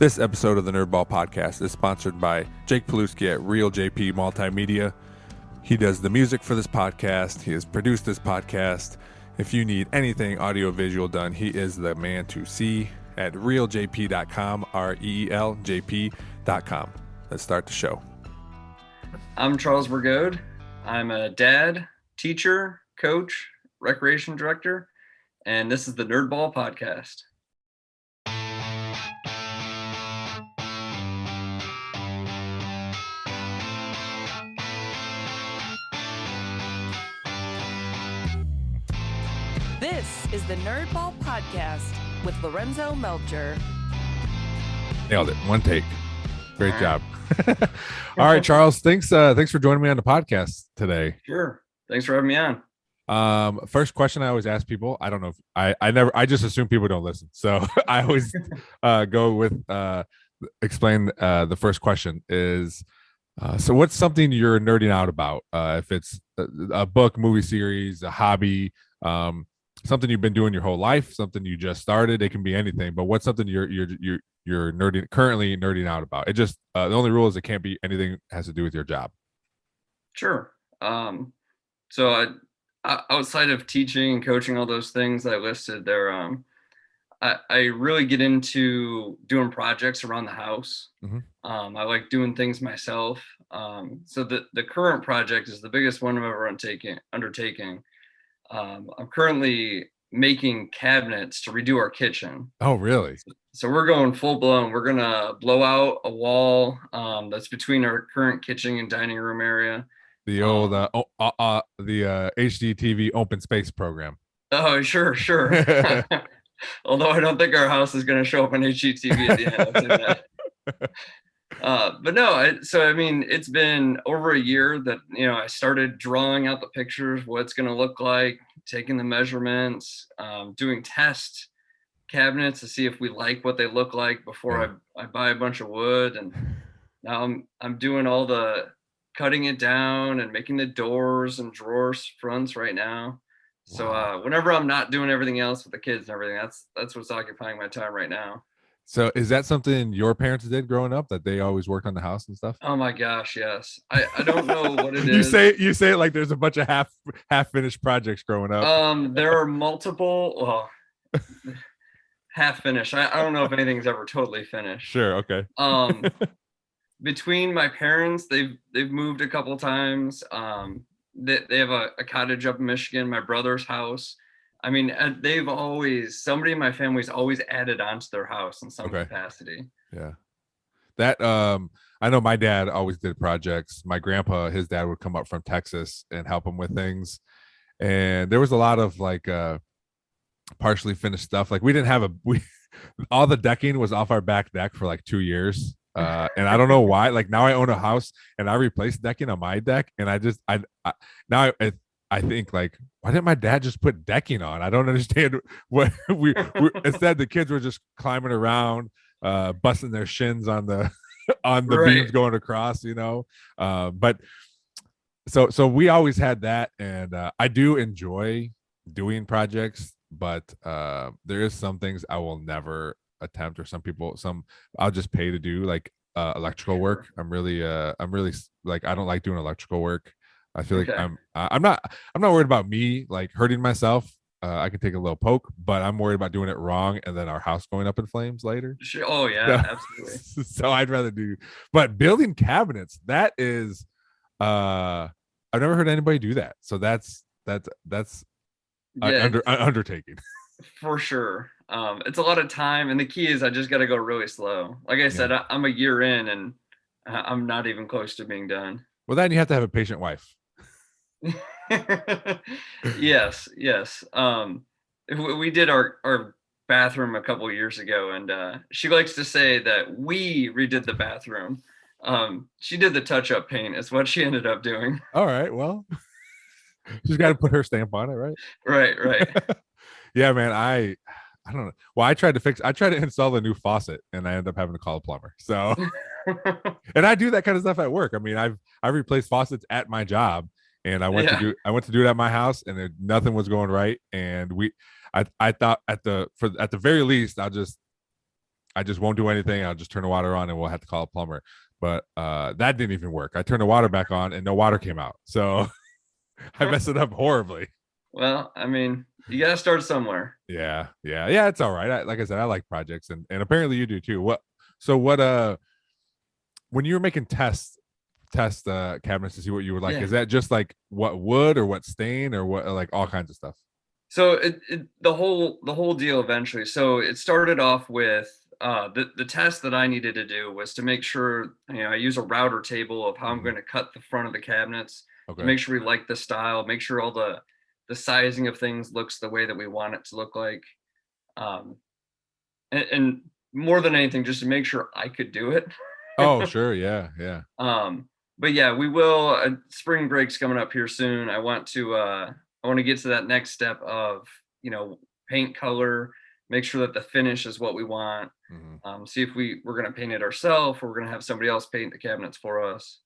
This episode of the Nerdball Podcast is sponsored by Jake Paluski at Real JP Multimedia. He does the music for this podcast. He has produced this podcast. If you need anything audio-visual done, he is the man to see at realjp.com, REELJP.com. Let's start the show. I'm Charles Brigode. I'm a dad, teacher, coach, recreation director, and this is the Nerdball Podcast. This is the Nerdball Podcast with Lorenzo Melcher. Nailed it. One take. Great job. All right, Charles. Thanks for joining me on the podcast today. Sure. Thanks for having me on. First question I always ask people. I don't know if I just assume people don't listen. So I always go with explain the first question is so what's something you're nerding out about? If it's a book, movie series, a hobby, something you've been doing your whole life, something you just started. It can be anything, but what's something you're currently nerding out about? It just the only rule is it can't be anything that has to do with your job. Sure. So outside of teaching and coaching, all those things I listed there, I really get into doing projects around the house. Mm-hmm. I like doing things myself. So the current project is the biggest one I'm ever undertaking. I'm currently making cabinets to redo our kitchen. Oh, really? So we're going full blown. We're going to blow out a wall that's between our current kitchen and dining room area. The old the HDTV open space program. Oh, sure. Although I don't think our house is going to show up on HGTV at the end. I'll say that. But no, it's been over a year that, I started drawing out the pictures, what it's going to look like, taking the measurements, doing test cabinets to see if we like what they look like before I buy a bunch of wood. And now I'm doing all the cutting it down and making the doors and drawers fronts right now. So whenever I'm not doing everything else with the kids and everything, that's what's occupying my time right now. So is that something your parents did growing up, that they always worked on the house and stuff? Oh my gosh, yes. I don't know what it is. You say it like there's a bunch of half finished projects growing up. There are multiple half finished. I don't know if anything's ever totally finished. Sure, okay. Between my parents, they've moved a couple times. They have a cottage up in Michigan, my brother's house. I mean, somebody in my family's always added on to their house in some capacity. Yeah. That, I know my dad always did projects. My grandpa, his dad would come up from Texas and help him with things. And there was a lot of partially finished stuff. Like we didn't have all the decking was off our back deck for 2 years. And I don't know why, now I own a house and I replaced decking on my deck. And I think why didn't my dad just put decking on? I don't understand what we instead the kids were just climbing around, busting their shins on the beams going across, but so we always had that. And I do enjoy doing projects, but there is some things I will never attempt, or some I'll just pay to do, electrical work. I'm really I don't like doing electrical work. I feel like I'm not worried about me hurting myself. I can take a little poke, but I'm worried about doing it wrong and then our house going up in flames later. Oh yeah, absolutely. So I'd rather but building cabinets, that is I've never heard anybody do that. So that's an undertaking. For sure. It's a lot of time, and the key is I just got to go really slow. Like I said, I'm a year in and I'm not even close to being done. Well, then you have to have a patient wife. Yes. We did our bathroom a couple of years ago, and she likes to say that we redid the bathroom. She did the touch-up paint is what she ended up doing. All right, well, she's got to put her stamp on it, right? Right. Yeah, man, I don't know. Well, I tried to install the new faucet and I ended up having to call a plumber. So, and I do that kind of stuff at work. I mean, I've replaced faucets at my job, and I went to do it at my house, and nothing was going right. And I thought at the very least, I'll just I just won't do anything. I'll just turn the water on and we'll have to call a plumber. But that didn't even work. I turned the water back on and no water came out. So I messed it up horribly. Well, I mean, you gotta start somewhere. Yeah. It's all right. Like I said, I like projects, and apparently you do too. What when you were making test cabinets to see what you would like, Yeah. is that just like what wood or what stain or what, like all kinds of stuff? So the whole deal eventually. So it started off with the test that I needed to do was to make sure, I use a router table of how I'm going to cut the front of the cabinets to Okay. make sure we like the style, make sure all the sizing of things looks the way that we want it to look like. Um, and more than anything, just to make sure I could do it. Oh, sure. Yeah. But yeah, we will. Spring break's coming up here soon. I want to get to that next step of paint color, make sure that the finish is what we want. See if we're going to paint it ourselves or we're going to have somebody else paint the cabinets for us.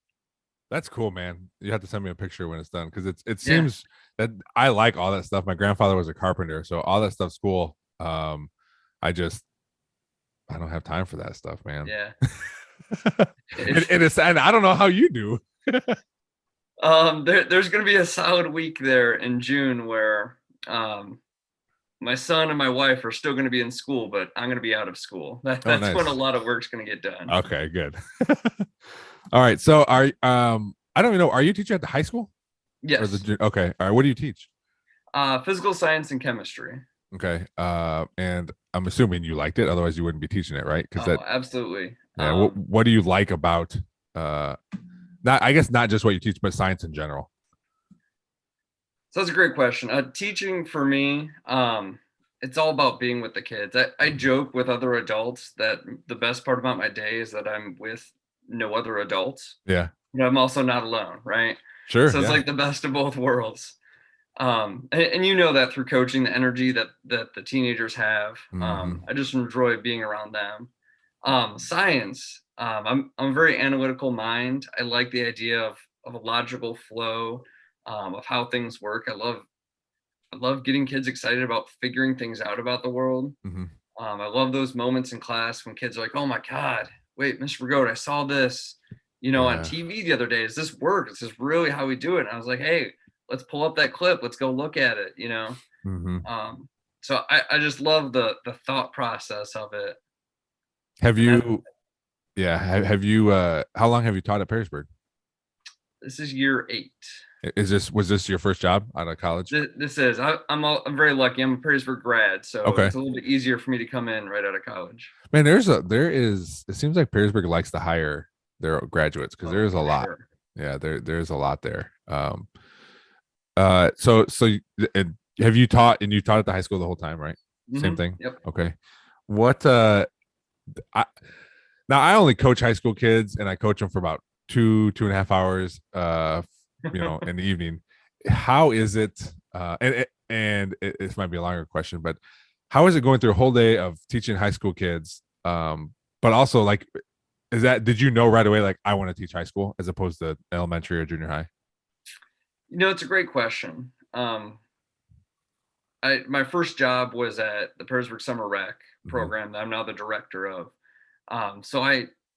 That's cool, man. You have to send me a picture when it's done, because it Yeah. seems that I like all that stuff. My grandfather was a carpenter, so all that stuff's cool. I don't have time for that stuff, man. Yeah. and I don't know how you do. There's going to be a solid week there in June where my son and my wife are still going to be in school, but I'm going to be out of school. That's nice. when a lot of work's going to get done. Okay, good. All right. So I don't even know. Are you teaching at the high school? Yes. Okay. All right. What do you teach? Physical science and chemistry. Okay. And I'm assuming you liked it. Otherwise, you wouldn't be teaching it, right? Absolutely. Yeah. What do you like about not just what you teach, but science in general? So that's a great question. Teaching for me, it's all about being with the kids. I joke with other adults that the best part about my day is that I'm with no other adults. Yeah. I'm also not alone, right? Sure. So it's like the best of both worlds. And that through coaching, the energy that the teenagers have. I just enjoy being around them. Science. I'm a very analytical mind. I like the idea of a logical flow of how things work. I love getting kids excited about figuring things out about the world. I love those moments in class when kids are like, "Oh my God, wait, Mr. Brigode, I saw this, on TV the other day. Does this work? Is this really how we do it?" And I was like, "Hey, let's pull up that clip. Let's go look at it." So I just love the thought process of it. Have you how long have you taught at Perrysburg? This is year 8. Was this your first job out of college? This is. I'm very lucky. I'm a Perrysburg grad, so Okay. It's a little bit easier for me to come in right out of college. Man, it seems like Perrysburg likes to hire their graduates, because there's a lot. Sure. Yeah, there's a lot there. So have you taught at the high school the whole time, right? Same thing. Yep. Okay. What now I only coach high school kids, and I coach them for about 2.5 hours in the evening. How is it and it might be a longer question, but how is it going through a whole day of teaching high school kids, but also, like, did you know right away, like, I want to teach high school as opposed to elementary or junior high? It's a great question. My first job was at the Perrysburg Summer Rec program that I'm now the director of. So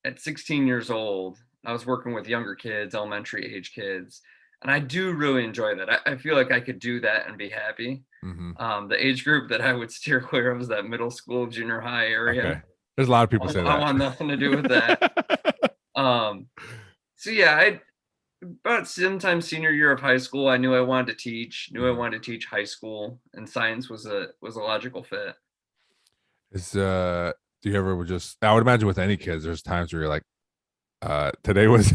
at 16 years old, I was working with younger kids, elementary age kids, and I do really enjoy that. I feel like I could do that and be happy. The age group that I would steer clear of is that middle school, junior high area. Okay. There's a lot of people say that. I want nothing to do with that. So yeah, about sometime senior year of high school, I knew I wanted to teach. I wanted to teach high school, and science was a logical fit. Do you ever I would imagine with any kids, there's times where you're like, today was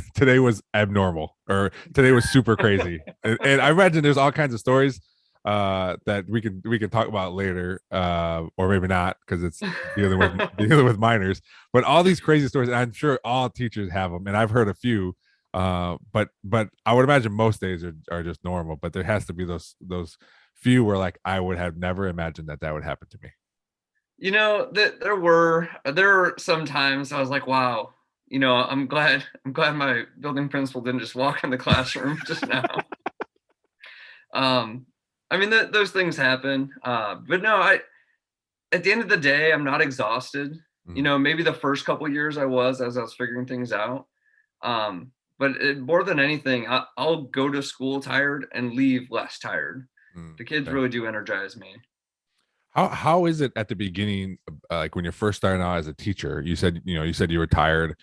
abnormal, or today was super crazy. and I imagine there's all kinds of stories that we can talk about later, or maybe not, because it's dealing with minors. But all these crazy stories, and I'm sure all teachers have them, and I've heard a few. But I would imagine most days are just normal. But there has to be those few where, like, I would have never imagined that would happen to me. There were some times I was like, wow, I'm glad my building principal didn't just walk in the classroom just now. I mean, those things happen. But no, at the end of the day, I'm not exhausted. You know, maybe the first couple years I was, as I was figuring things out. But more than anything, I'll go to school tired and leave less tired. The kids Okay. really do energize me. How is it at the beginning, like when you're first starting out as a teacher? You said you were tired,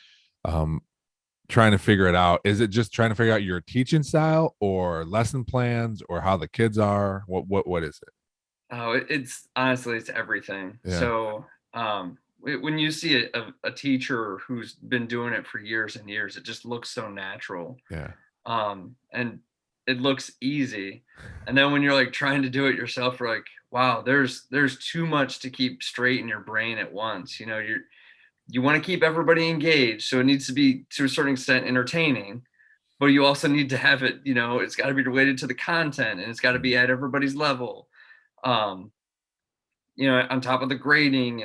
trying to figure it out. Is it just trying to figure out your teaching style or lesson plans or how the kids are? What is it? Oh, it's honestly, it's everything. Yeah. So when you see a teacher who's been doing it for years and years, it just looks so natural. Yeah. And it looks easy. And then when you're like trying to do it yourself, you're like, wow, there's too much to keep straight in your brain at once. You know, you want to keep everybody engaged, so it needs to be to a certain extent entertaining, but you also need to have it, you know, it's got to be related to the content and it's got to be at everybody's level. You know, on top of the grading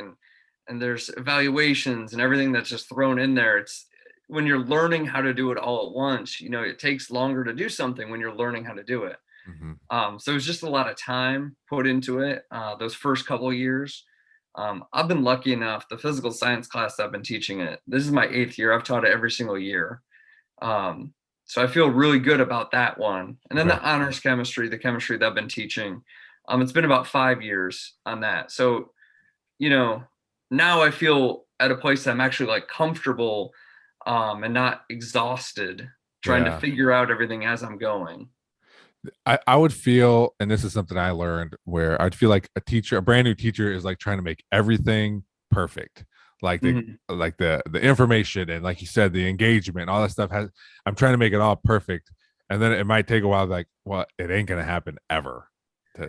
and there's evaluations and everything that's just thrown in there. It's when you're learning how to do it all at once, you know, it takes longer to do something when you're learning how to do it. So it's just a lot of time put into it. Those first couple of years, I've been lucky enough, the physical science class I've been teaching it, this is my 8th year. I've taught it every single year. So I feel really good about that one. And then the honors chemistry, the chemistry that I've been teaching, it's been about 5 years on that. So, you know, now I feel at a place that I'm actually like comfortable and not exhausted trying to figure out everything as I'm going. I would feel, and this is something I learned, where I'd feel like a brand new teacher is like trying to make everything perfect. Like the information and, like you said, the engagement, all that stuff I'm trying to make it all perfect. And then it might take a while, like, well, it ain't gonna happen ever.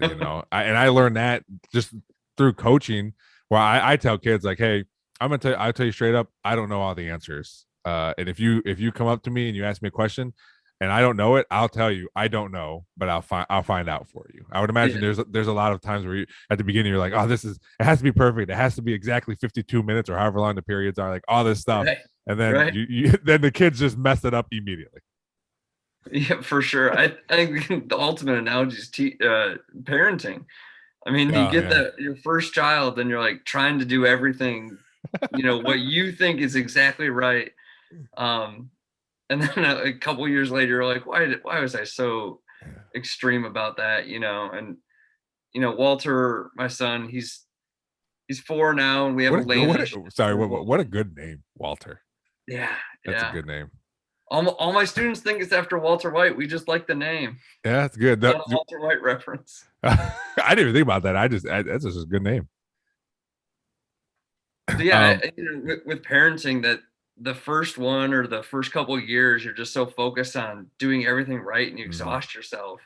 You know, I learned that just through coaching, where I tell kids like, hey, I'll tell you straight up, I don't know all the answers. And if you come up to me and you ask me a question and I don't know it, I'll tell you I don't know, but I'll find out for you. I would imagine there's a lot of times where at the beginning you're like, oh, it has to be perfect. It has to be exactly 52 minutes or however long the periods are, like all this stuff. And then then the kids just mess it up immediately. Yeah, for sure. I think the ultimate analogy is parenting. I mean, you get your first child and you're like trying to do everything, you know, what you think is exactly right. And then a couple years later, you're like, why was I so extreme about that? You know, and you know, Walter, my son, he's 4 now, and we have what a good name, Walter. Yeah, that's a good name. All my students think it's after Walter White. We just like the name. Yeah, that's good. Not a Walter White reference. I didn't even think about that. That's just a good name. So yeah, you know, with parenting, that the first one or the first couple of years, you're just so focused on doing everything right and you exhaust yourself.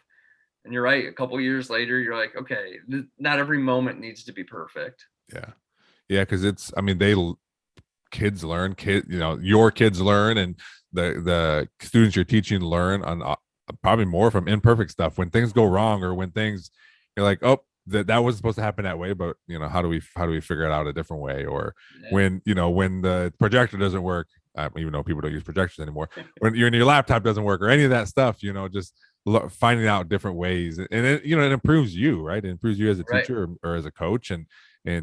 And you're right. A couple of years later, you're like, okay, not every moment needs to be perfect. Yeah. Because kids learn, you know, your kids learn, and the students you're teaching learn on probably more from imperfect stuff. When things go wrong, or when things you're like, oh, that was supposed to happen that way, but you know, how do we figure it out a different way? Or when the projector doesn't work, even though people don't use projectors anymore, when your laptop doesn't work, or any of that stuff, you know, just finding out different ways, and it, you know, it improves you, right? It improves you as a teacher or as a coach, and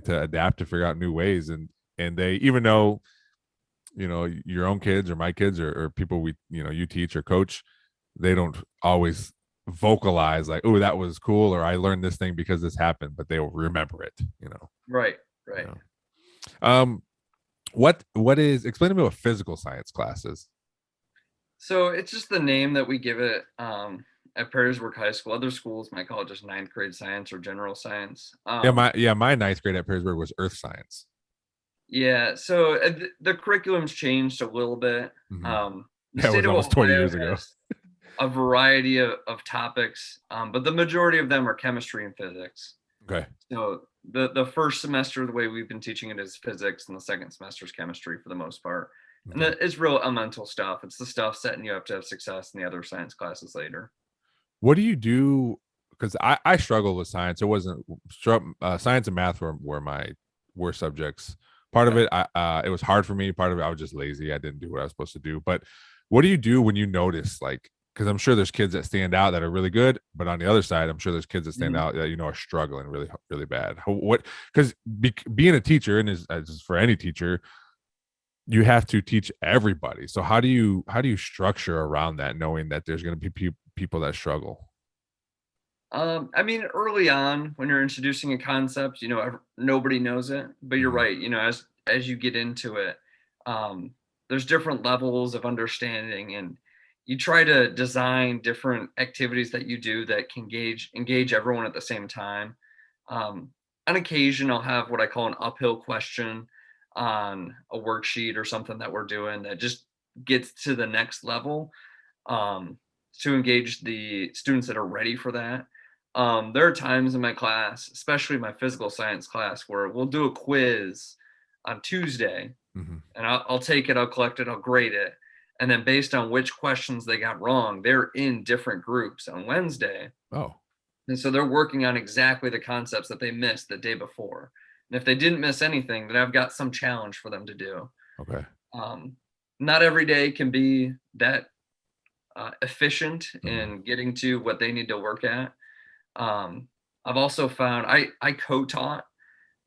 to adapt, to figure out new ways. And they, even though, you know, your own kids or my kids or people you teach or coach, they don't always vocalize like, oh, that was cool, or I learned this thing because this happened, but they will remember it, you know. Right. You know? Explain to me what physical science class is. So it's just the name that we give it at Perrysburg High School. Other schools might call it just 9th grade science or general science. My 9th grade at Perrysburg was earth science. Yeah, so the curriculum's changed a little bit. That was almost 20 years ago. A variety of topics, but the majority of them are chemistry and physics. Okay. So the first semester, the way we've been teaching it, is physics, and the second semester is chemistry for the most part. And it's real elemental stuff. It's the stuff setting you up to have success in the other science classes later. What do you do? Because I struggled with science. It wasn't science and math were my worst subjects. Part of it, it was hard for me. Part of it, I was just lazy. I didn't do what I was supposed to do. But what do you do when you notice, like, because I'm sure there's kids that stand out that are really good, but on the other side, I'm sure there's kids that stand Mhm. out that are struggling really, really bad. What? Because being a teacher, and as for any teacher, you have to teach everybody. So how do you structure around that, knowing that there's going to be people that struggle? I mean, early on when you're introducing a concept, nobody knows it, but you're Mhm. right. As you get into it, um, there's different levels of understanding, and you try to design different activities that you do that can engage everyone at the same time. Um, on occasion, I'll have what I call an uphill question on a worksheet or something that we're doing that just gets to the next level, um, to engage the students that are ready for that. There are times in my class, especially my physical science class, where we'll do a quiz on Tuesday, Mhm. and I'll take it, I'll collect it, I'll grade it. And then based on which questions they got wrong, they're in different groups on Wednesday. Oh, And so they're working on exactly the concepts that they missed the day before. And if they didn't miss anything, then I've got some challenge for them to do. okay. Um, Not every day can be that efficient Mhm. in getting to what they need to work at. Um, I've also found I co-taught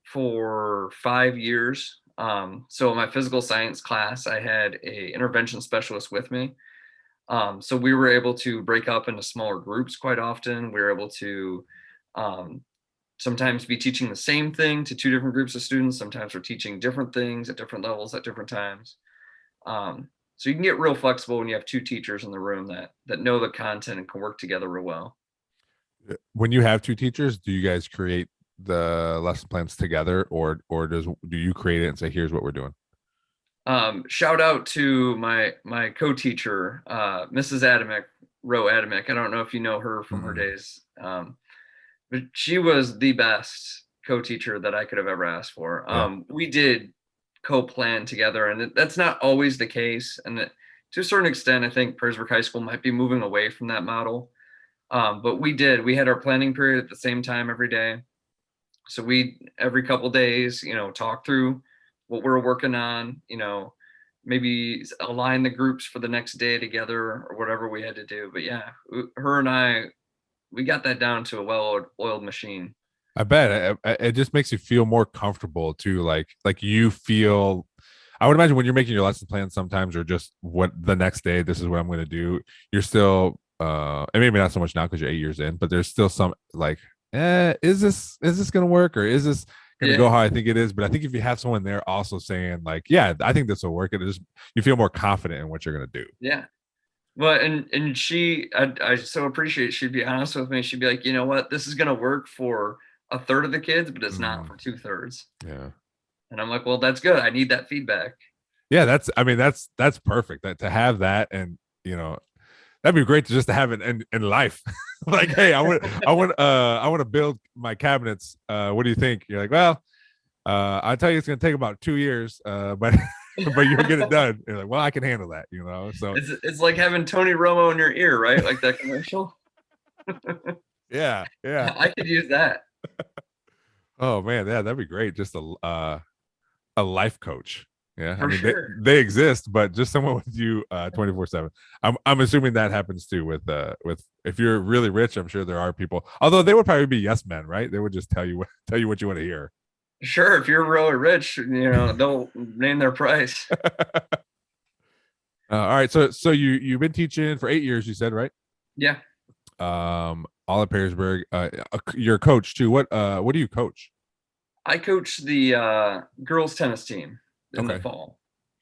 for 5 years. So in my physical science class, I had a intervention specialist with me. So we were able to break up into smaller groups quite often. We were able to um, sometimes be teaching the same thing to two different groups of students. Sometimes we're teaching different things at different levels at different times. So you can get real flexible when you have two teachers in the room that know the content and can work together real well. When you have two teachers, do you guys create the lesson plans together, or do you create it and say, here's what we're doing? Shout out to my co-teacher, Mrs. Adamick, Roe Adamick. I don't know if you know her from her Mm-mm. days, but she was the best co-teacher that I could have ever asked for. Yeah. We did co-plan together, and that's not always the case. And to a certain extent, I think Perrysburg High School might be moving away from that model. But we had our planning period at the same time every day. So we every couple days, talk through what we're working on, maybe align the groups for the next day together or whatever we had to do. But yeah, her and I, we got that down to a well-oiled machine. I bet it just makes you feel more comfortable too. Like you feel. I would imagine when you're making your lesson plan sometimes, or just what the next day, this is what I'm going to do. You're still, and maybe not so much now because you're 8 years in, but there's still some like, is this going to work, or is this going to Yeah, go how I think it is? But I think if you have someone there also saying like, yeah, I think this will work, it is you feel more confident in what you're going to do. yeah. Well, and I so appreciate she'd be honest with me. She'd be like, you know what, this is gonna work for a third of the kids, but it's not Mm, for 2/3. yeah. And I'm like, well, that's good. I need that feedback. Yeah, that's perfect. That to have that, and you know, that'd be great to just to have it in life. Like, hey, I want to build my cabinets. What do you think? You're like, well, I tell you, it's gonna take about 2 years, but but you'll get it done. You're like, well, I can handle that, So It's like having Tony Romo in your ear, right? Like that commercial. yeah, yeah. I could use that Oh man, yeah, that'd be great. Just a life coach. Yeah, I for mean sure. they exist, but just someone with you 24/7. I'm assuming that happens too with if you're really rich. I'm sure there are people, although they would probably be yes men, right? They would just tell you what you want to hear. Sure, if you're really rich, they'll name their price. All right, so you've been teaching for 8 years, you said, right? Yeah, All at Perrysburg. You're a coach too. What do you coach? I coach the girls tennis team in the Okay. fall.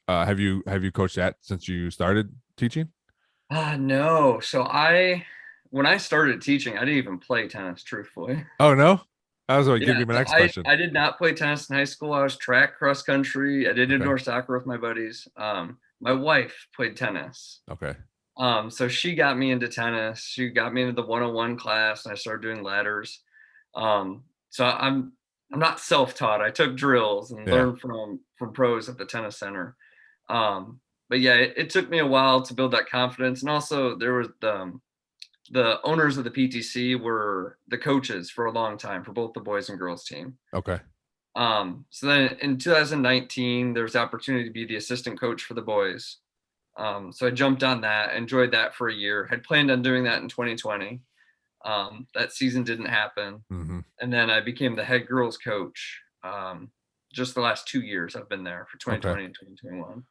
Have you coached that since you started teaching? No. So when I started teaching, I didn't even play tennis, truthfully. Oh no, that was what give Yeah, me my so next I question. I did not play tennis in high school. I was track, cross country. I did Okay. indoor soccer with my buddies. My wife played tennis. Okay. So she got me into tennis. She got me into the 101 class, and I started doing ladders. So I'm not self-taught. I took drills and Yeah. learned from pros at the tennis center. But yeah, it took me a while to build that confidence, and also there was the owners of the PTC were the coaches for a long time for both the boys and girls team. Okay. So then in 2019, there was the opportunity to be the assistant coach for the boys. So I jumped on that, enjoyed that for a year, had planned on doing that in 2020. That season didn't happen. Mm-hmm. And then I became the head girls coach. Just the last 2 years I've been there for 2020 and 2021.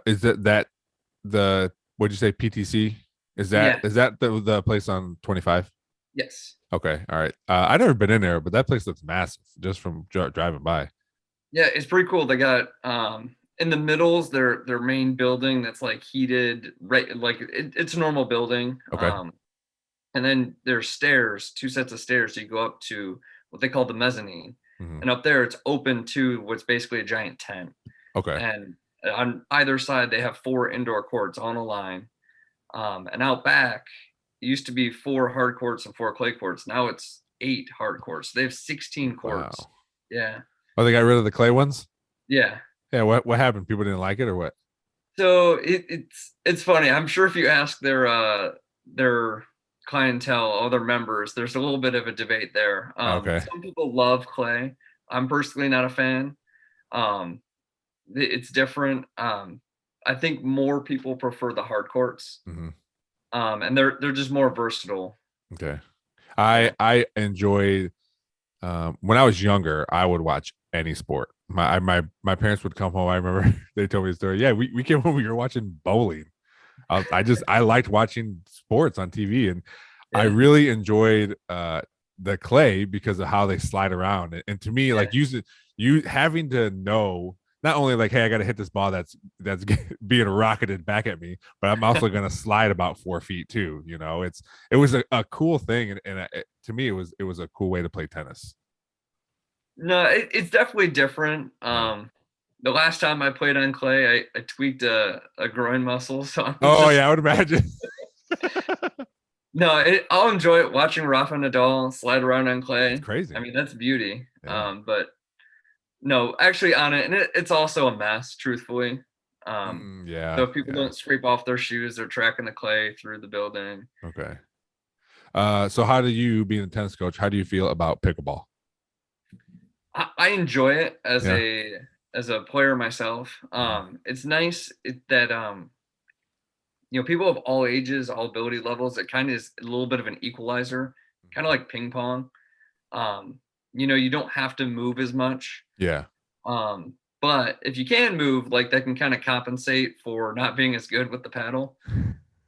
Is the what'd you say, PTC? Is Yeah. that the place on 25? Yes. Okay, all right. I've never been in there, but that place looks massive just from driving by. Yeah, it's pretty cool. They got in the middle's their main building that's like heated, right? Like it's a normal building. Okay. And then there's stairs, 2 sets of stairs. So you go up to what they call the mezzanine. Mm-hmm. And up there, it's open to what's basically a giant tent. Okay. And on either side, they have 4 indoor courts on a line. And out back, it used to be 4 hard courts and 4 clay courts. Now it's 8 hard courts. They have 16 courts. Wow. Yeah. Oh, they got rid of the clay ones? Yeah. Yeah. What happened? People didn't like it or what? So it's funny. I'm sure if you ask their clientele, all their members, there's a little bit of a debate there. Okay. Some people love clay. I'm personally not a fan. It's different. I think more people prefer the hard courts. Mm-hmm. And they're just more versatile. Okay. I enjoyed when I was younger, I would watch any sport. My parents would come home. I remember they told me a story. Yeah, we came home, we were watching bowling. I liked watching sports on TV, and I really enjoyed the clay because of how they slide around. And to me, like you having to know not only like, hey, I got to hit this ball that's being rocketed back at me, but I'm also going to slide about 4 feet too. You know, it was a cool thing, and to me, it was a cool way to play tennis. No, it's definitely different. The last time I played on clay, I tweaked a groin muscle. So I would imagine. No, I'll enjoy it watching Rafa Nadal slide around on clay. It's crazy. I mean, that's beauty. Yeah. But no, actually on it, and it's also a mess, truthfully. Yeah. So if people don't scrape off their shoes, they're tracking the clay through the building. Okay. So how do you, being a tennis coach, how do you feel about pickleball? I enjoy it as a player myself. It's nice that people of all ages, all ability levels, it kind of is a little bit of an equalizer, kind of like ping pong. You don't have to move as much. Yeah. But if you can move, like that can kind of compensate for not being as good with the paddle.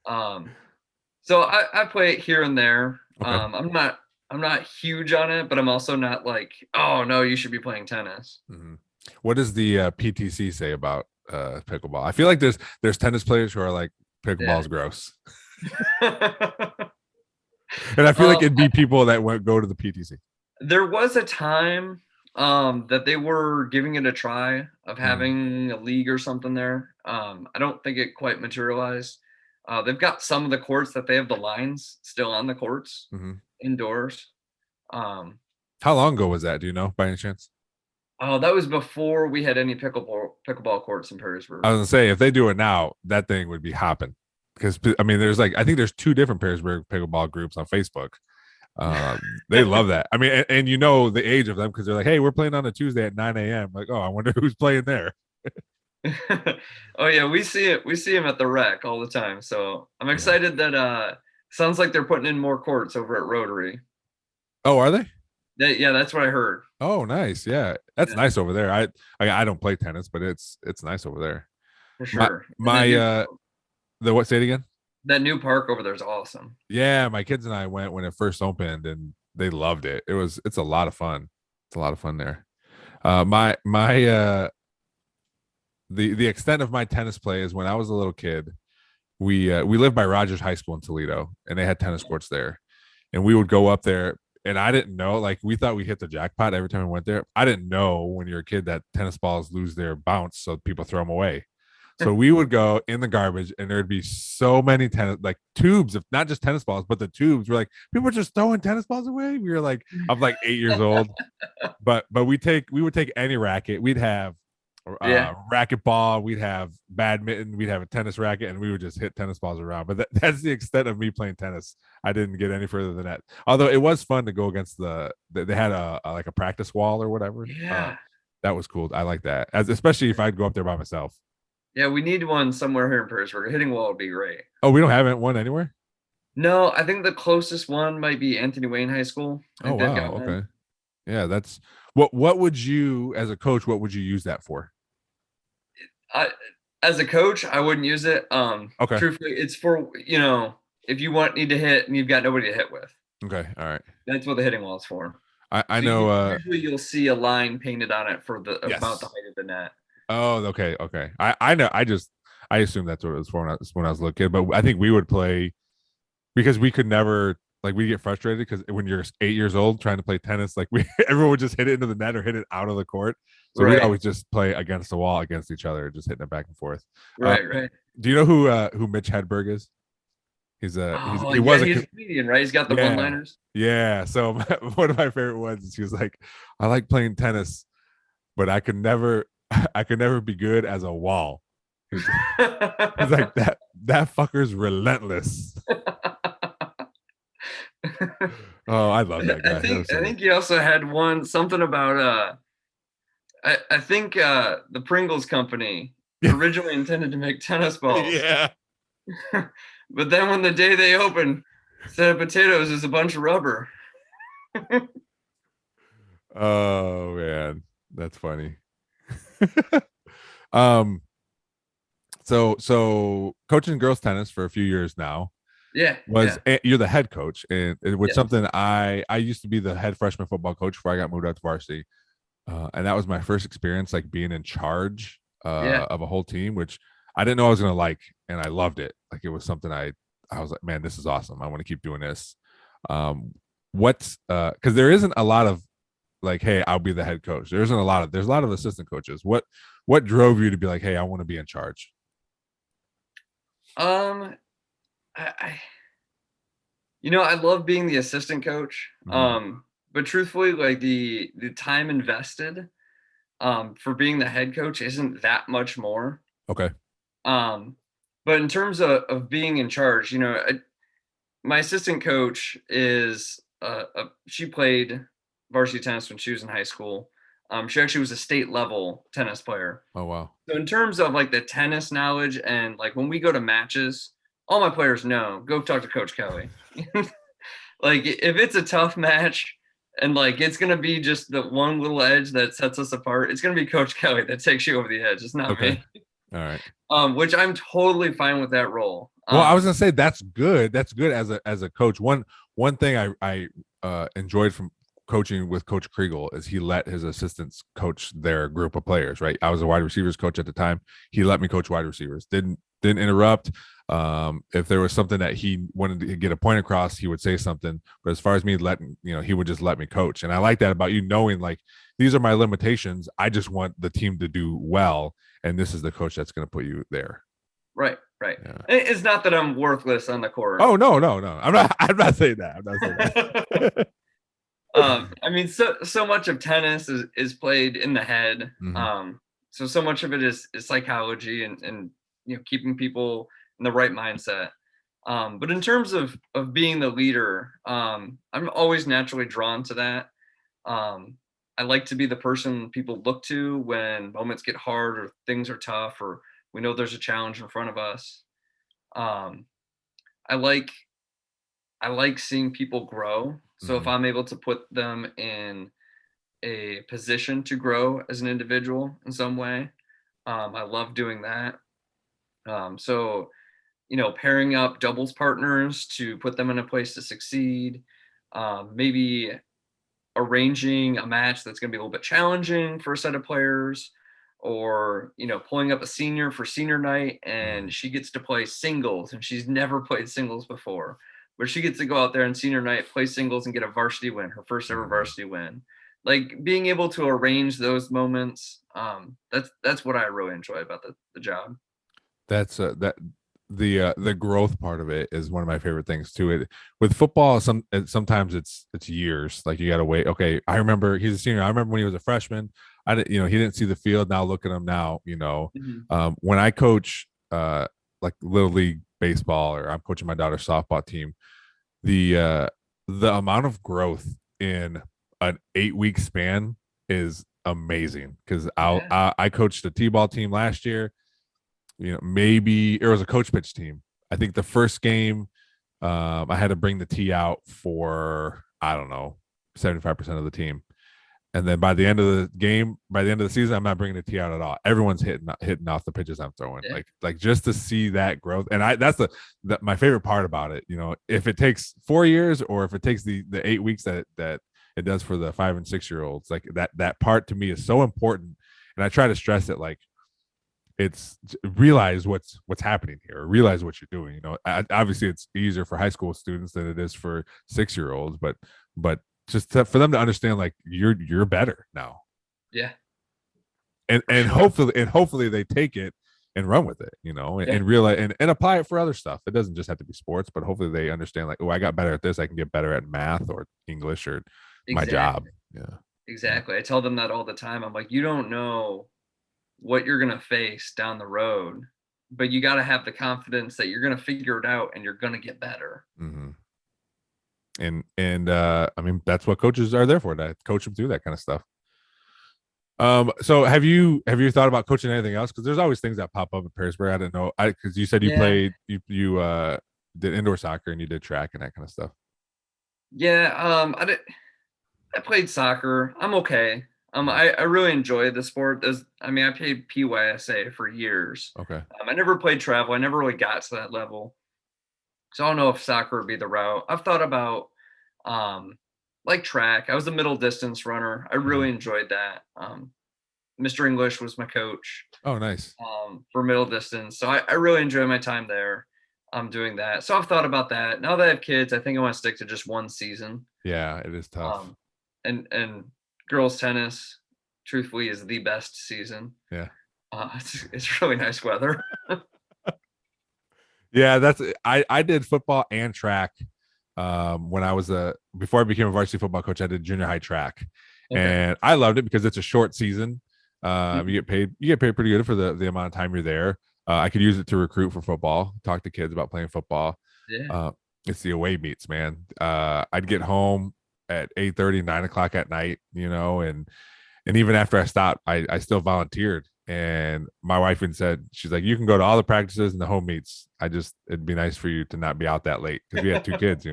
So I play it here and there. Okay. I'm not huge on it, but I'm also not like, oh no, you should be playing tennis. Mm-hmm. What does the PTC say about pickleball? I feel like there's tennis players who are like, pickleball's gross. And I feel like it'd be people that go to the PTC. There was a time that they were giving it a try of having a league or something there. I don't think it quite materialized. They've got some of the courts that they have the lines still on the courts indoors. How long ago was that? Do you know by any chance? Oh, that was before we had any pickleball courts in Perrysburg. I was gonna say, if they do it now, that thing would be hopping. Because I mean, I think there's 2 different Perrysburg pickleball groups on Facebook. They love that. I mean, and you know the age of them because they're like, hey, we're playing on a Tuesday at 9 a.m. Like, oh, I wonder who's playing there. Oh yeah, we see it. We see them at the rec all the time. So I'm excited that sounds like they're putting in more courts over at Rotary. Oh, are they? Yeah, that's what I heard. Oh, nice. Yeah, that's nice over there. I don't play tennis, but it's nice over there. For sure. The what? Say it again. That new park over there is awesome. Yeah, my kids and I went when it first opened, and they loved it. It's a lot of fun. It's a lot of fun there. The extent of my tennis play is when I was a little kid. We lived by Rogers High School in Toledo, and they had tennis courts there, and we would go up there. And I didn't know, like we thought we hit the jackpot every time we went there. I didn't know when you're a kid that tennis balls lose their bounce, so people throw them away. So we would go in the garbage, and there'd be so many tennis, like tubes of not just tennis balls, but the tubes were like people were just throwing tennis balls away. We were like, I'm like 8 years old, but we would take any racket. We'd have racquetball, we'd have badminton, we'd have a tennis racket, and we would just hit tennis balls around. But that's the extent of me playing tennis. I didn't get any further than that. Although it was fun to go against they had a practice wall or whatever. Yeah. That was cool. I like that, especially if I'd go up there by myself. Yeah, we need one somewhere here in Perrysburg. A hitting wall would be great. Oh, we don't have one anywhere? No, I think the closest one might be Anthony Wayne High School. I Oh, think they've wow. got one. Okay. Yeah, that's what would you, as a coach, what would you use that for? As a coach, I wouldn't use it. Okay. Truthfully, it's for, if you need to hit and you've got nobody to hit with. Okay. All right. That's what the hitting wall is for. I So know. usually you'll see a line painted on it for about the Yes. height of the net. Oh, okay. Okay. I know. I assumed that's what it was for when I was a little kid, but I think we would play because we could never, like, we get frustrated because when you're 8 years old trying to play tennis, like everyone would just hit it into the net or hit it out of the court. So we'd always just play against the wall against each other, just hitting it back and forth. Right. Do you know who Mitch Hedberg is? He was he's a comedian, right? He's got the one-liners. Yeah. So one of my favorite ones is he was like, I like playing tennis, but I could never be good as a wall. He's like that fucker's relentless. Oh, I love that guy. I think he also had something about I think the Pringles company originally intended to make tennis balls. Yeah. But then when the day they opened, instead of potatoes is a bunch of rubber. Oh man, that's funny. So coaching girls tennis for a few years now. You're the head coach, and it was something I used to be the head freshman football coach before I got moved out to varsity, and that was my first experience like being in charge of a whole team, which I didn't know I was gonna like, and I loved it. Like it was something I was like, man, this is awesome. I want to keep doing this. Because there isn't a lot of like, hey, I'll be the head coach. There's a lot of assistant coaches. What drove you to be like, hey, I want to be in charge? I love being the assistant coach. But truthfully, like the time invested for being the head coach isn't that much more. Okay. But in terms of being in charge, my assistant coach is she played varsity tennis when she was in high school. She actually was a state level tennis player. Oh, wow. So in terms of like the tennis knowledge and like when we go to matches, all my players know, go talk to Coach Kelly. Like if it's a tough match and like it's going to be just the one little edge that sets us apart, it's going to be Coach Kelly that takes you over the edge. It's not me. All right. Which I'm totally fine with that role. Well, I was gonna say that's good. That's good as a coach. One thing I enjoyed from coaching with Coach Kriegel is he let his assistants coach their group of players. Right. I was a wide receivers coach at the time. He let me coach wide receivers. Didn't interrupt. If there was something that he wanted to get a point across, he would say something. But as far as me he would just let me coach. And I like that about you, knowing like these are my limitations. I just want the team to do well. And this is the coach that's going to put you there. Right. Yeah. It's not that I'm worthless on the court. Oh, no. I'm not saying that. I mean, so much of tennis is played in the head. Mm-hmm. So much of it is psychology and keeping people in the right mindset. But in terms of being the leader, I'm always naturally drawn to that. I like to be the person people look to when moments get hard or things are tough or we know there's a challenge in front of us. I like seeing people grow. So if I'm able to put them in a position to grow as an individual in some way, I love doing that. So, pairing up doubles partners to put them in a place to succeed, maybe arranging a match that's going to be a little bit challenging for a set of players, or pulling up a senior for senior night and she gets to play singles and she's never played singles before, but she gets to go out there and senior night, play singles and get a varsity win, her first ever varsity win. Like being able to arrange those moments, that's what I really enjoy about the job. That's the growth part of it is one of my favorite things too. It with football, sometimes it's years. Like you got to wait. Okay, I remember he's a senior. I remember when he was a freshman. He didn't see the field. Now look at him now. When I coach like little league baseball or I'm coaching my daughter's softball team, the amount of growth in an 8-week span is amazing. Because I coached a t-ball team last year. maybe it was a coach pitch team. I think the first game, I had to bring the tee out for, I don't know, 75% of the team. And then by the end of the game, by the end of the season, I'm not bringing the tee out at all. Everyone's hitting off the pitches I'm throwing. Yeah. Like just to see that growth. And that's my favorite part about it. If it takes 4 years or if it takes the 8 weeks that it does for the 5 and 6 year olds, like that part to me is so important. And I try to stress it, like, it's realize what's happening here, realize what you're doing. Obviously it's easier for high school students than it is for 6-year-olds, but just for them to understand, like, you're better now. Yeah. And hopefully they take it and run with it, and realize and apply it for other stuff. It doesn't just have to be sports, but hopefully they understand, like, oh, I got better at this, I can get better at math or English or my job. Yeah, exactly. I tell them that all the time. I'm like, you don't know what you're going to face down the road, but you got to have the confidence that you're going to figure it out and you're going to get better. Mm-hmm. And I mean, that's what coaches are there for, to coach them through that kind of stuff. So have you thought about coaching anything else? Because there's always things that pop up at Perrysburg. I didn't know, because you said you played, you did indoor soccer and you did track and that kind of stuff. Yeah. I played soccer. I'm okay. I really enjoyed the sport. I played PYSA for years. Okay. I never played travel. I never really got to that level. So I don't know if soccer would be the route. I've thought about like track. I was a middle distance runner. I really enjoyed that. Mr. English was my coach. Oh, nice. For middle distance. So I really enjoy my time there. I'm doing that. So I've thought about that. Now that I have kids, I think I want to stick to just one season. Yeah, it is tough. And girls tennis, truthfully, is the best season. Yeah. It's really nice weather. Yeah, I did football and track when I was before I became a varsity football coach. I did junior high track, and I loved it because it's a short season. You get paid pretty good for the amount of time you're there. I could use it to recruit for football, talk to kids about playing football. Yeah. It's the away meets, man. I'd get home at 8:30, 9 o'clock at night, and even after I stopped, I still volunteered. And my wife even said, she's like, you can go to all the practices and the home meets. It'd be nice for you to not be out that late, because we had 2 kids,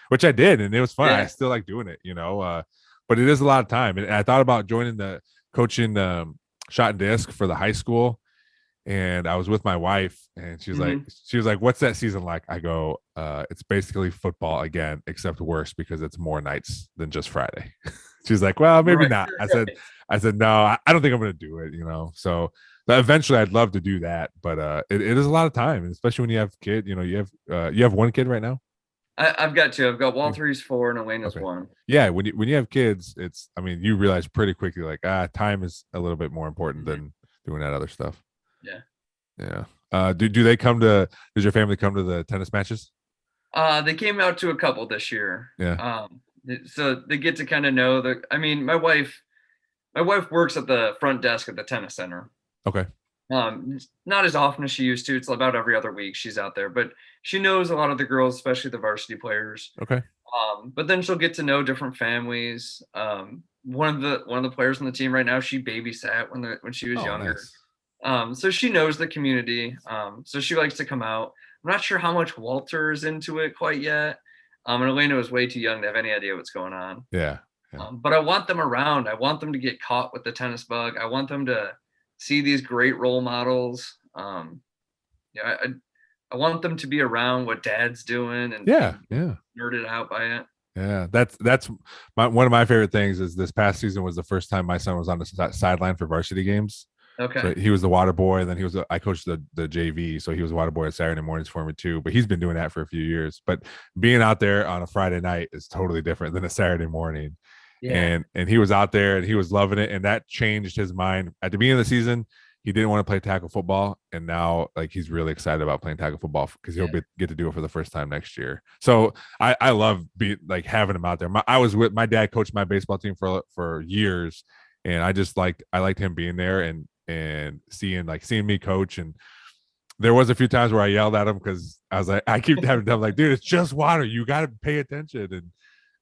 which I did. And it was fun. Yeah. I still like doing it, but it is a lot of time. And I thought about joining the coaching shot and disc for the high school. And I was with my wife, and she was like, what's that season like? I go, it's basically football again, except worse, because it's more nights than just Friday. She's like, well, maybe not. I said, no, I don't think I'm going to do it, So eventually I'd love to do that, but it is a lot of time, especially when you have kid, you have one kid right now. I've got 2. I've got Walter's 4 and Elena's 1. Yeah. When you have kids, you realize pretty quickly, like, time is a little bit more important than doing that other stuff. Yeah. Yeah. Do they does your family come to the tennis matches? They came out to a couple this year. Yeah. So they get to kind of know my wife works at the front desk at the tennis center. Okay. Not as often as she used to. It's about every other week she's out there, but she knows a lot of the girls, especially the varsity players. Okay. But then she'll get to know different families. One of the players on the team right now, she babysat when she was younger. Nice. So she knows the community. So she likes to come out. I'm not sure how much Walter is into it quite yet. And Elena was way too young to have any idea what's going on. Yeah. But I want them around. I want them to get caught with the tennis bug. I want them to see these great role models. I want them to be around what Dad's doing and nerded out by it. Yeah, that's one of my favorite things. Is this past season was the first time my son was on the sideline for varsity games. Okay. So he was the water boy, and then I coached the JV, so he was water boy on Saturday mornings for me too. But he's been doing that for a few years. But being out there on a Friday night is totally different than a Saturday morning. Yeah. And he was out there and he was loving it, and that changed his mind. At the beginning of the season, he didn't want to play tackle football, and now he's really excited about playing tackle football because he'll get to do it for the first time next year. So I love having him out there. I was with my dad, coached my baseball team for years, and I liked him being there and seeing me coach. And there was a few times where I yelled at him because I was like, I keep having to like, dude, it's just water. You got to pay attention.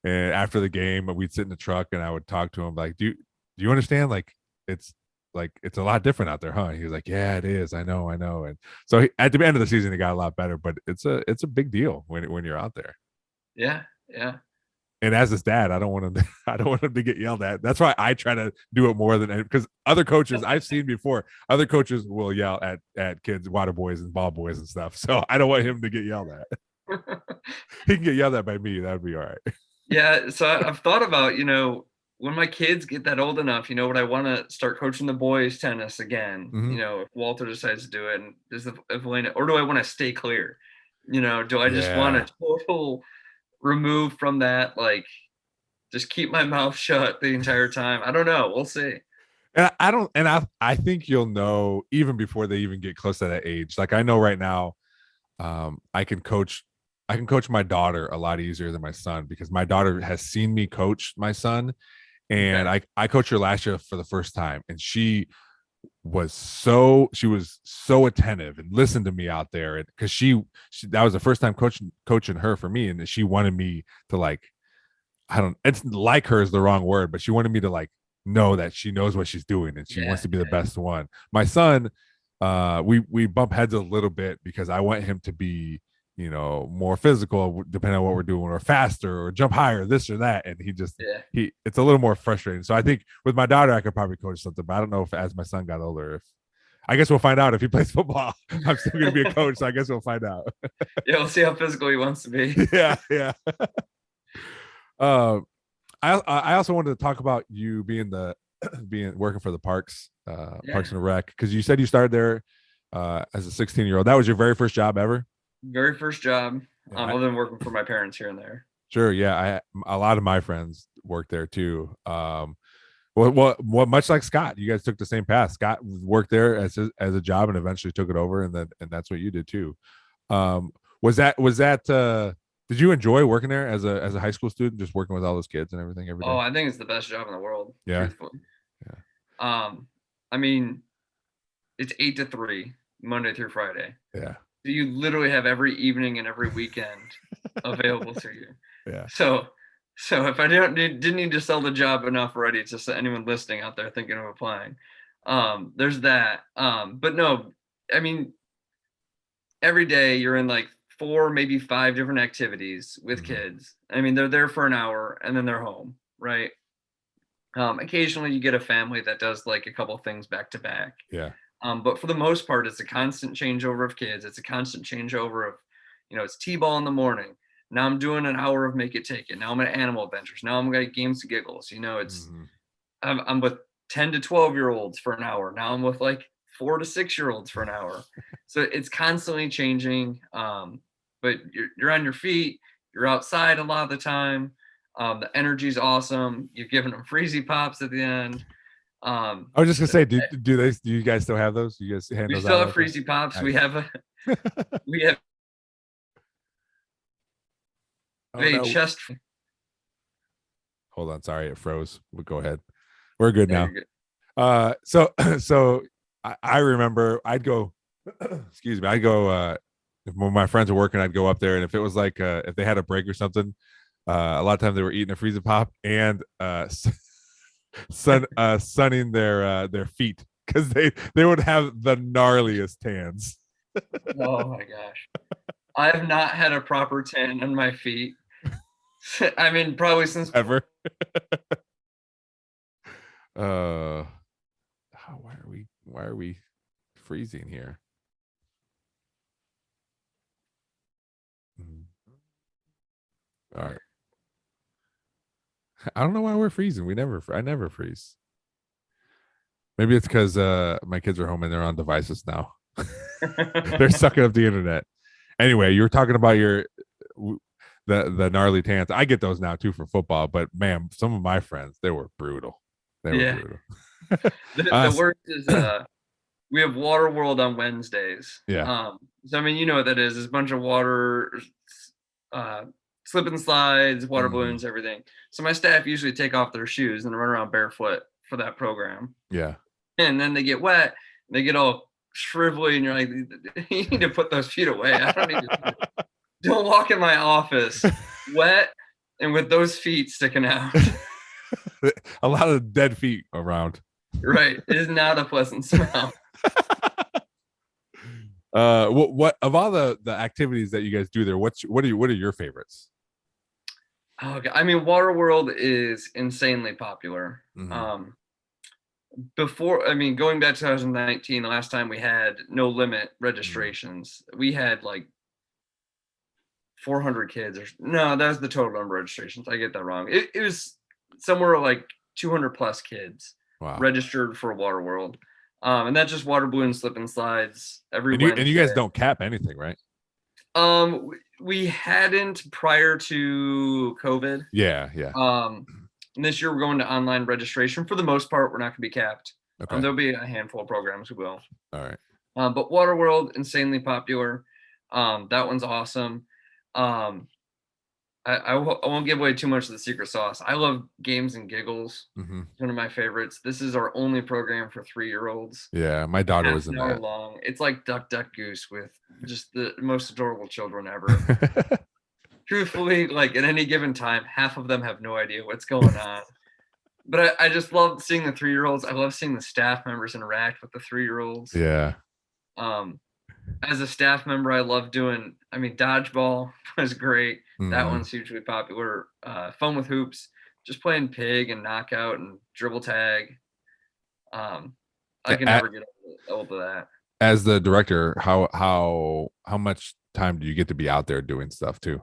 And after the game, we'd sit in the truck and I would talk to him like, do you understand? Like, it's like it's a lot different out there, huh? He was like, yeah, it is. I know. And so at the end of the season, he got a lot better. But it's a big deal when you're out there. Yeah, yeah. And as his dad, I don't want him to, I don't want him to get yelled at. That's why I try to do it more than, because other coaches I've seen before, other coaches will yell at kids, water boys and ball boys and stuff. So I don't want him to get yelled at. He can get yelled at by me. That'd be all right. Yeah. So I've thought about, when my kids get that old enough, would I want to start coaching the boys tennis again? Mhm. If Walter decides to do it, and if Elena, or do I want to stay clear? Do I just want a total remove from that, like just keep my mouth shut the entire time? I don't know. We'll see. And I think you'll know even before they even get close to that age. Like I know right now, I can coach my daughter a lot easier than my son, because my daughter has seen me coach my son, and Okay. I coached her last year for the first time, and she was so attentive and listened to me out there, and because she that was the first time coaching her for me, and she wanted me to, like, it's like her is the wrong word, but she wanted me to, like, know that she knows what she's doing and she wants to be the best one. My son, we bump heads a little bit because I want him to be, more physical, depending on what we're doing, or faster or jump higher, this or that. And it's a little more frustrating. So I think with my daughter, I could probably coach something, but I don't know if as my son got older, I guess we'll find out if he plays football. I'm still going to be a coach, so I guess we'll find out. Yeah, we'll see how physical he wants to be. Yeah. I also wanted to talk about you being working for the Parks and Rec, because you said you started there as a 16-year-old. That was your very first job ever? Very first job. Other than working for my parents here and there. Sure. Yeah. A lot of my friends work there too. Well, much like Scott, you guys took the same path. Scott worked there as a job and eventually took it over, and that's what you did too. Was that did you enjoy working there as a high school student, just working with all those kids and everything every day? Oh, I think it's the best job in the world. Yeah. Truthfully. Yeah. I mean, it's 8 to 3, Monday through Friday. Yeah. You literally have every evening and every weekend available to you. Yeah. So if I didn't need to sell the job enough already to anyone listening out there thinking of applying, there's that. But no, I mean, every day you're in like 4, maybe 5 different activities with kids. I mean, they're there for an hour and then they're home, right? Occasionally you get a family that does like a couple things back to back. Yeah. But for the most part, it's a constant changeover of kids. It's a constant changeover of, it's T-ball in the morning. Now I'm doing an hour of Make It Take It. Now I'm at Animal Adventures. Now I'm got Games to Giggles. It's I'm with 10 to 12-year-olds for an hour. Now I'm with like 4 to 6-year-olds for an hour. So it's constantly changing. But you're on your feet. You're outside a lot of the time. The energy's awesome. You've given them freezy pops at the end. I was just gonna say, do you guys still have those? You guys hand we those still out? have freezy pops. Nice. We have a no. chest. Hold on, sorry, it froze. We'll go ahead. We're good now. Good. So I remember I'd go excuse me, I'd go when my friends were working, I'd go up there, and if it was like if they had a break or something, a lot of times they were eating a freezer pop and sunning their feet, because they would have the gnarliest tans. Oh my gosh, I have not had a proper tan on my feet. I mean, probably since ever. Why are we freezing here? All right. I don't know why we're freezing. I never freeze. Maybe it's because my kids are home and they're on devices now. They're sucking up the internet. Anyway, you were talking about the gnarly tans. I get those now too for football, but man, some of my friends, they were brutal. They were brutal. The worst is we have Water World on Wednesdays. Yeah. So I mean, you know what that is. It's a bunch of water, slip and slides, water balloons, everything. So my staff usually take off their shoes and run around barefoot for that program. Yeah. And then they get wet, they get all shrivelly, and you're like, you need to put those feet away. I don't need to. Don't walk in my office wet and with those feet sticking out. A lot of dead feet around. Right. It is not a pleasant smell. What of all the activities that you guys do there, what are your favorites? Okay. I mean, Waterworld is insanely popular. Mhm. Going back to 2019, the last time we had no limit Mm. registrations, we had like 400 kids. No, that's the total number of registrations. I get that wrong. It was somewhere like 200 plus kids Wow. registered for Waterworld. And that's just water balloon slip and slides every And you Wednesday. guys don't cap anything, right? We hadn't prior to COVID. Yeah, yeah. And this year we're going to online registration. For the most part, we're not going to be capped. Okay. There'll be a handful of programs we will. All right. But Waterworld, insanely popular. That one's awesome. Um, I won't give away too much of the secret sauce. I love Games and Giggles. Mm-hmm. It's one of my favorites. This is our only program for 3-year-olds. Yeah, my daughter Half was in an hour that. long. It's like Duck Duck Goose with just the most adorable children ever. Truthfully, like at any given time, half of them have no idea what's going on. But I just love seeing the 3-year-olds. I love seeing the staff members interact with the 3-year-olds. Yeah. As a staff member, I love doing, dodgeball was great. That Mhm. one's hugely popular. Fun with hoops, just playing pig and knockout and dribble tag. I can never get old of that. As the director, how much time do you get to be out there doing stuff too?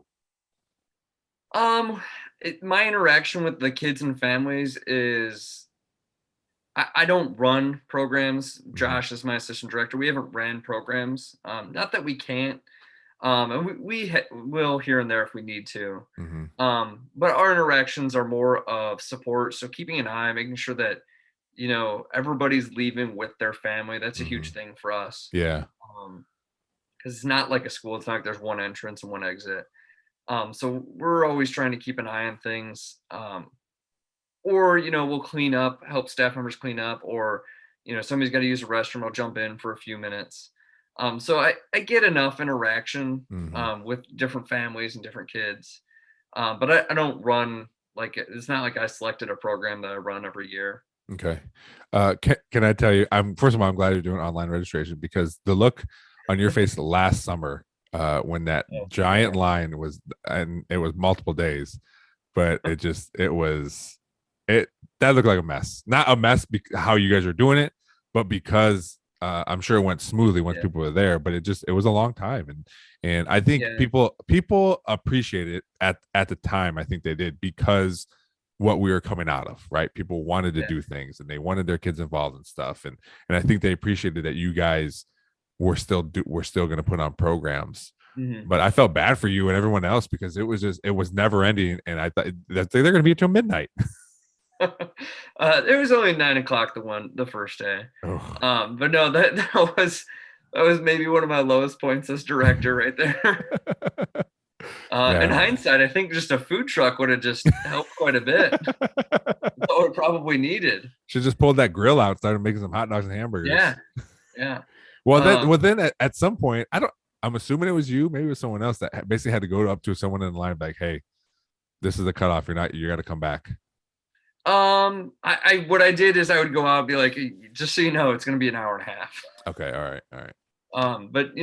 My interaction with the kids and families is I don't run programs. Josh is my assistant director. We haven't ran programs. Not that we can't. And we will here and there if we need to. Mm-hmm. But our interactions are more of support. So keeping an eye, making sure that, everybody's leaving with their family. That's a huge thing for us. Yeah. Because it's not like a school. It's not like there's one entrance and one exit. So we're always trying to keep an eye on things. Or, we'll clean up, help staff members clean up, or, somebody's got to use a restroom. I'll jump in for a few minutes. So I get enough interaction with different families and different kids. But I don't run it's not like I selected a program that I run every year. Okay. Can I tell you, first of all, I'm glad you're doing online registration, because the look on your face last summer, when that giant line was, and it was multiple days, but that looked like a mess. Not a mess how you guys are doing it, but because I'm sure it went smoothly once people were there, but it was a long time. And I think people appreciate it at the time. I think they did, because what we were coming out of, right? People wanted to do things, and they wanted their kids involved and stuff. And I think they appreciated that you guys were still going to put on programs. Mm-hmm. But I felt bad for you and everyone else, because it was never ending. And I thought that they're going to be until midnight. It was only 9:00 the first day. But no, that was maybe one of my lowest points as director right there. In hindsight, I think just a food truck would have just helped quite a bit. That's what we probably needed. Should just pulled that grill out, started making some hot dogs and hamburgers. Yeah. Well, then at some point, I'm assuming it was you, maybe it was someone else that basically had to go up to someone in the line like, "Hey, this is the cutoff. You got to come back." What I did is I would go out and be like, just so you know, it's going to be an hour and a half. Okay. All right. But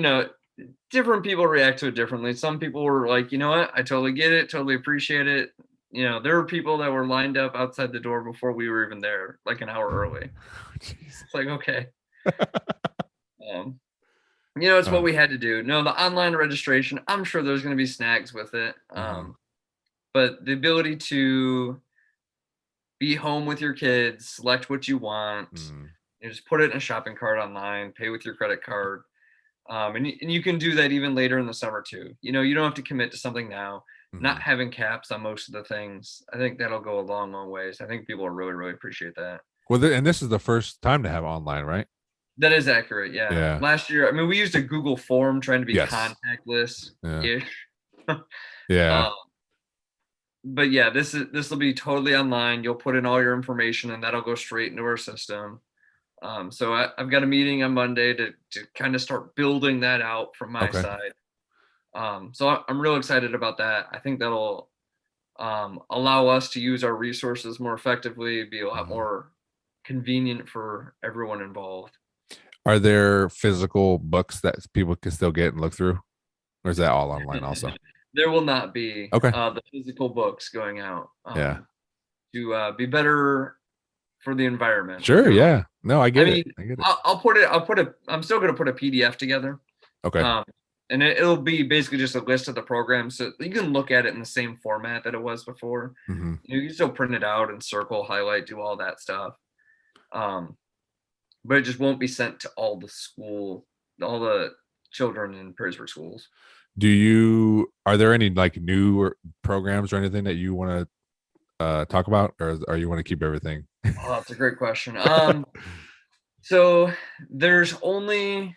different people react to it differently. Some people were like, you know what? I totally get it. Totally appreciate it. There were people that were lined up outside the door before we were even there, like an hour early. It's like, okay. It's what we had to do. No, the online registration, I'm sure there's going to be snags with it. But the ability to be home with your kids, select what you want, just put it in a shopping cart online, pay with your credit card. And you can do that even later in the summer too. You don't have to commit to something now. Not having caps on most of the things, I think that'll go a long, long ways. I think people will really, really appreciate that. Well, and this is the first time to have online, right? That is accurate. Yeah. Last year, we used a Google form trying to be contactless-ish. Yeah. But yeah, this will be totally online. You'll put in all your information, and that'll go straight into our system. So I've got a meeting on Monday to kind of start building that out from my side. So I'm real excited about that. I think that'll allow us to use our resources more effectively, be a lot more convenient for everyone involved. Are there physical books that people can still get and look through, or is that all online also? There will not be Okay. the physical books going out Yeah. to be better for the environment. Sure. Yeah. No, I I get mean, it. I get it. I'm still going to put a PDF together. Okay. And it'll be basically just a list of the programs, so you can look at it in the same format that it was before. Mm-hmm. You can still print it out and circle, highlight, do all that stuff. But it just won't be sent to all the children in Perrysburg schools. Are there any like new programs or anything that you want to talk about, or you want to keep everything? Oh, that's a great question. So there's only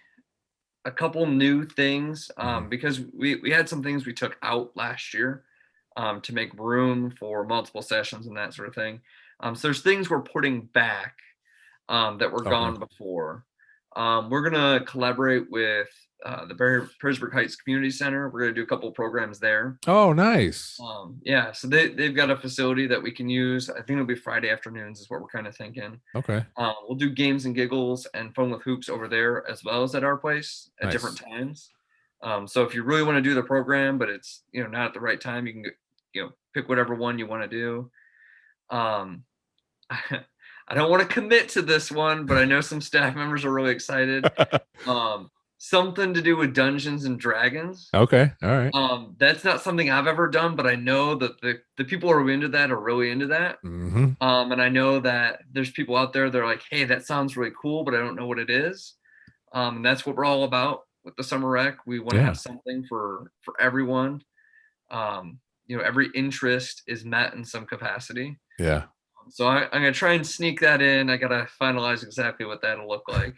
a couple new things because we had some things we took out last year to make room for multiple sessions and that sort of thing. So there's things we're putting back that were gone before. We're going to collaborate with the Perrysburg Heights Community Center. We're going to do a couple programs there. Oh, nice. Yeah, so they've got a facility that we can use. I think it'll be Friday afternoons is what we're kind of thinking. Okay. We'll do games and giggles and fun with hoops over there as well as at our place at different times. So if you really want to do the program, but it's not at the right time, you can pick whatever one you want to do. I don't want to commit to this one, but I know some staff members are really excited. Something to do with Dungeons and Dragons. Okay. All right. That's not something I've ever done, but I know that the people who are into that are really into that. Mm-hmm. And I know that there's people out there that are like, hey, that sounds really cool, but I don't know what it is. And that's what we're all about with the summer rec. We want to have something for everyone. Every interest is met in some capacity. Yeah. So I'm going to try and sneak that in. I got to finalize exactly what that'll look like.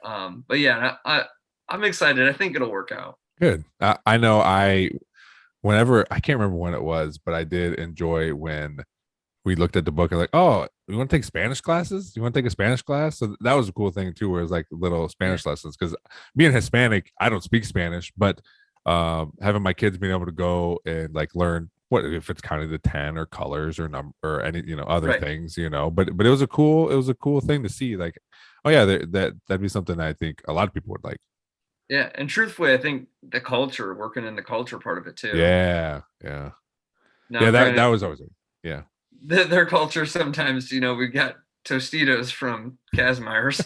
But yeah, I'm excited. I think it'll work out. Good. I know whenever, I can't remember when it was, but I did enjoy when we looked at the book and like, oh, you want to take Spanish classes? You want to take a Spanish class? So that was a cool thing too, where it was like little Spanish lessons. Because being Hispanic, I don't speak Spanish, but having my kids being able to go and like learn what if it's counting to 10 or colors or number or any other things, but it was a cool thing to see, like, oh yeah, that'd be something I think a lot of people would like. Yeah, and truthfully, I think working in the culture part of it too. Yeah. Now, that was always their culture. Sometimes we got Tostitos from Kazmier's.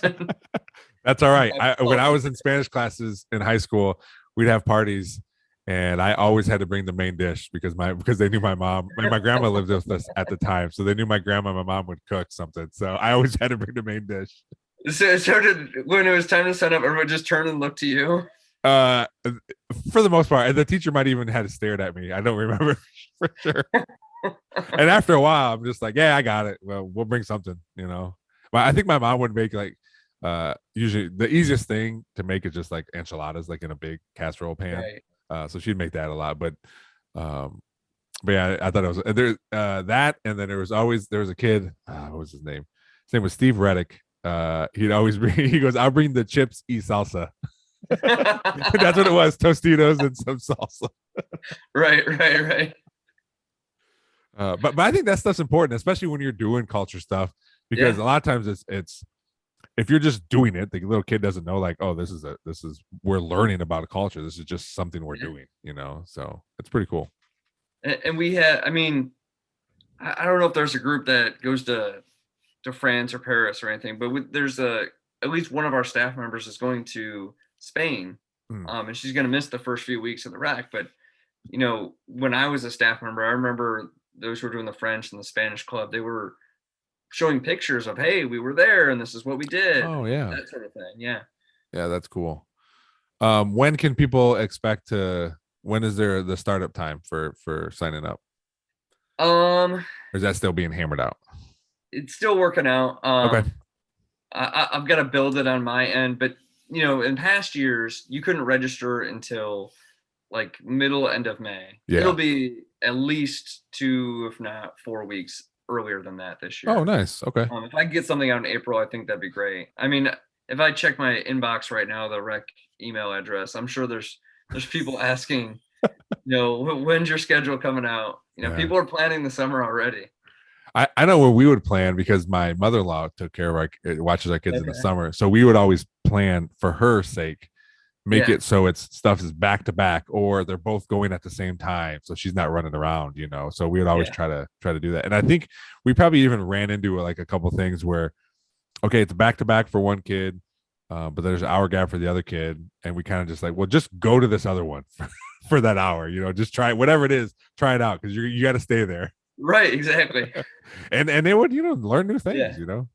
That's all right. When I was in Spanish classes in high school, we'd have parties. And I always had to bring the main dish because they knew my mom and my grandma lived with us at the time. So they knew my grandma and my mom would cook something. So I always had to bring the main dish. So when it was time to sign up, everyone just turned and looked to you? For the most part. And the teacher might even have stared at me. I don't remember for sure. And after a while, I'm just like, yeah, I got it. Well, we'll bring something, But I think my mom would make like, usually the easiest thing to make is just like enchiladas, like in a big casserole pan. Right. So she'd make that a lot, but yeah, I thought it was there. That, and then there was a kid. What was his name? His name was Steve Reddick. He'd always bring. He goes, "I'll bring the chips y salsa." That's what it was: Tostitos and some salsa. Right. But I think that stuff's important, especially when you're doing culture stuff, because a lot of times it's if you're just doing it, the little kid doesn't know, like, oh, this is we're learning about a culture. This is just something we're doing, so it's pretty cool. And we had, I don't know if there's a group that goes to France or Paris or anything, but there's at least one of our staff members is going to Spain, and she's going to miss the first few weeks of the rec. But, when I was a staff member, I remember those who were doing the French and the Spanish club, they were showing pictures of, hey, we were there and this is what we did. Oh yeah, that sort of thing. Yeah, that's cool. When can people expect when is there the startup time for signing up? Or is that still being hammered out? It's still working out. Okay. I've got to build it on my end, but in past years you couldn't register until like end of May. It'll be at least 2, if not 4 weeks earlier than that this year. Oh, nice. Okay. If I could get something out in April, I think that'd be great. If I check my inbox right now, the rec email address, I'm sure there's people asking, when's your schedule coming out? People are planning the summer already. I know where we would plan because my mother-in-law took care of watches our kids in the Okay. summer. So we would always plan for her sake, make Yeah. it so it's stuff is back to back or they're both going at the same time. So she's not running around, So we would always Yeah. try to do that. And I think we probably even ran into like a couple things where, okay, it's back to back for one kid, but there's an hour gap for the other kid. And we kind of just like, well, just go to this other one for that hour, just try whatever it is, try it out. Cause you got to stay there. Right. Exactly. And they would, learn new things, Yeah. try new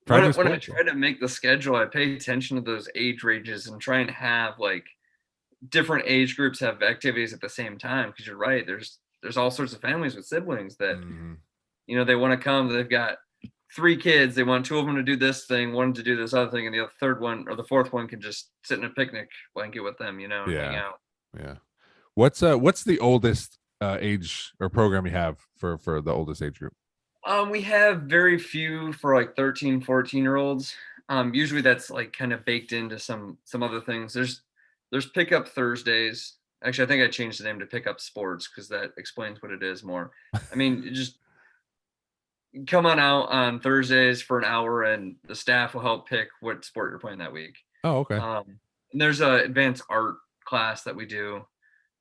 When I sports. try to make the schedule, I pay attention to those age ranges and try and have like different age groups have activities at the same time. Because you're right, there's all sorts of families with siblings that Mhm. they want to come. They've got 3 kids. They want 2 of them to do this thing, one to do this other thing, and the third one or the fourth one can just sit in a picnic blanket with them, and hang Yeah. out. Yeah. What's the oldest age or program you have for the oldest age group? We have very few for like 13, 14-year-olds. Usually that's like kind of baked into some other things. There's pickup Thursdays. Actually, I think I changed the name to Pickup Sports because that explains what it is more. I mean, you just come on out on Thursdays for an hour, and the staff will help pick what sport you're playing that week. Oh, okay. And there's a advanced art class that we do,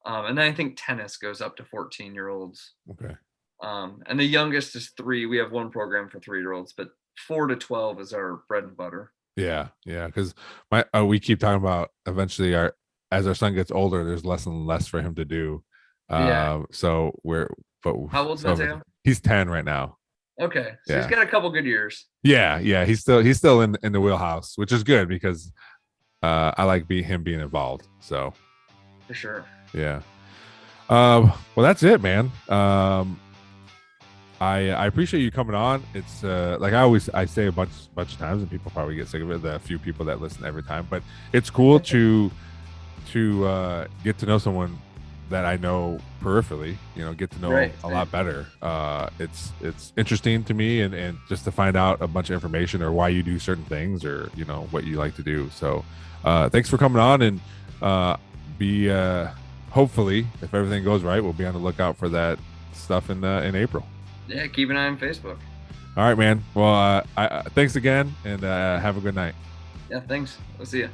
and then I think tennis goes up to 14-year-olds. Okay. And the youngest is 3. We have one program for 3-year-olds, but 4 to 12 is our bread and butter. Yeah. Yeah. Because we keep talking about eventually as our son gets older, there's less and less for him to do. Yeah. So How old's Mateo? He's 10 right now. Okay, so Yeah. he's got a couple good years. Yeah. Yeah. He's still in the wheelhouse, which is good because I like him being involved. So For sure. yeah. Well, that's it, man. I appreciate you coming on. It's like I say a bunch of times, and people probably get sick of it. The few people that listen every time, but it's cool to get to know someone that I know peripherally. Get to know Right, a lot better. It's interesting to me, and just to find out a bunch of information or why you do certain things or what you like to do. So, thanks for coming on, and be hopefully, if everything goes right, we'll be on the lookout for that stuff in April. Yeah, keep an eye on Facebook. All right, man. Well, thanks again, and have a good night. Yeah, thanks. We'll see you.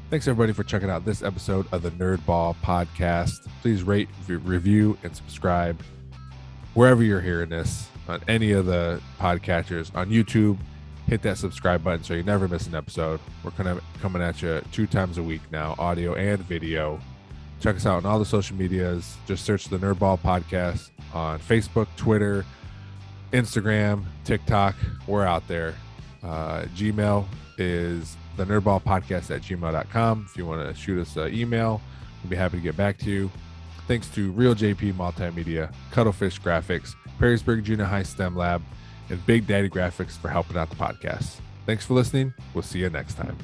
Thanks, everybody, for checking out this episode of the Nerdball Podcast. Please rate, review, and subscribe wherever you're hearing this, on any of the podcatchers. On YouTube, hit that subscribe button so you never miss an episode. We're coming at you 2 times a week now, audio and video. Check us out on all the social medias. Just search the Nerdball Podcast on Facebook, Twitter, Instagram, TikTok. We're out there. Gmail is the nerdballpodcast@gmail.com. If you want to shoot us an email, we'll be happy to get back to you. Thanks to Real JP Multimedia, Cuttlefish Graphics, Perrysburg Junior High STEM Lab, and Big Daddy Graphics for helping out the podcast. Thanks for listening. We'll see you next time.